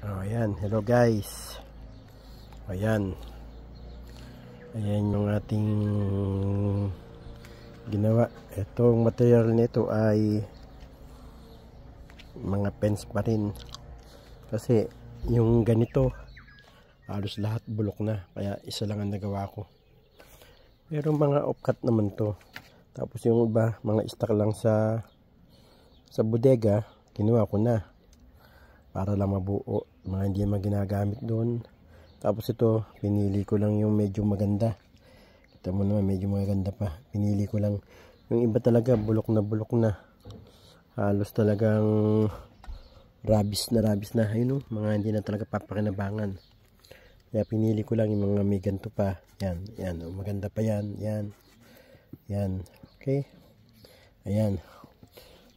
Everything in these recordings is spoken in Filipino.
Ayan, hello guys. Ayan. Ayan yung ating ginawa. Itong material nito ay mga pens pa rin. Kasi yung ganito halos lahat bulok na. Kaya isa lang ang nagawa ko. Pero mga off-cut naman to. Tapos yung iba, mga stock lang sa bodega, kinuha ko na. Para lang mabuo, mga hindi naman ginagamit doon. Tapos ito, pinili ko lang yung medyo maganda. Kita mo naman, medyo maganda pa. Pinili ko lang. Yung iba talaga, bulok na. Halos talagang rabis na. Ayun, mga hindi na talaga papakinabangan. Kaya pinili ko lang yung mga may ganito pa. Yan. Maganda pa yan. Yan. Okay. Ayan.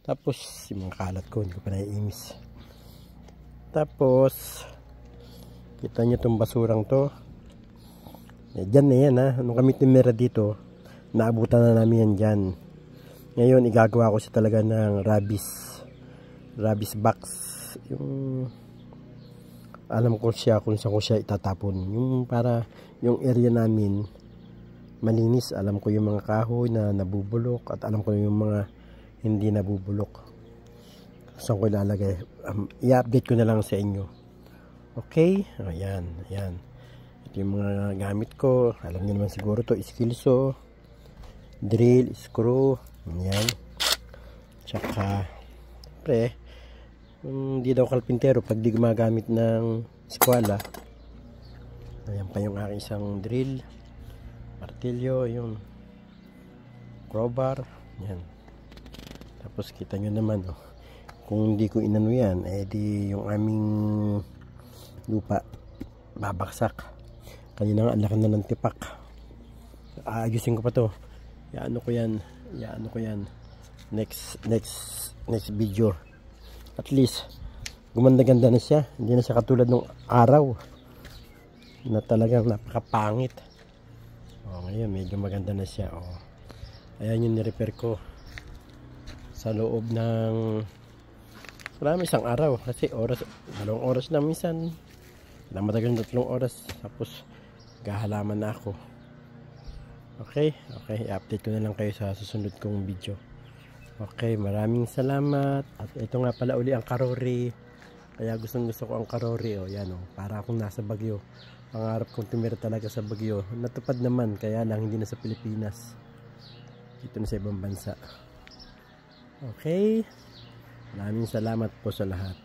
Tapos, yung mga kalat ko, hindi ko pa naiimis. Tapos, kita nyo itong basurang to. Diyan na yan ha. Nung kami tinira dito, naabutan na namin yan dyan. Ngayon, igagawa ko siya talaga ng rubbish box. Yung, alam ko siya kung saan ko siya itatapon. Yung para, yung area namin, malinis. Alam ko yung mga kahoy na nabubulok at alam ko yung mga hindi nabubulok. Saan ko ilalagay? I-update ko na lang sa inyo. Okay? Ayan. Ito yung mga gamit ko. Alam niyo naman siguro to, skilso, drill, screw. Ayan. Tsaka, pre, hindi daw kalpintero pag di gumagamit ng eskwela. Ayan pa yung aking isang drill, martilyo, yung crowbar. Ayan. Tapos kita nyo naman, oh. Kung hindi ko inano yan, di yung aming lupa babaksak. Kanina nga, ang laki na ng tipak. Aayusin ko pa to. Yaano ko yan. Next video. At least, gumanda-ganda na siya. Hindi na siya katulad ng araw na talagang napakapangit. Ngayon, medyo maganda na siya. Ayan yung nirepair ko sa loob ng marami isang araw kasi dalawang oras na minsan matagal ng 3 oras tapos gahalaman na ako. Okay, i-update ko na lang kayo sa susunod kong video. Okay, maraming salamat. At ito nga pala uli ang karori, kaya gusto ko ang karori. Yan para akong nasa Baguio. Pangarap kong tumira talaga sa Baguio, natupad naman, kaya lang hindi na sa Pilipinas, dito na sa ibang bansa. Okay, maraming salamat po sa lahat.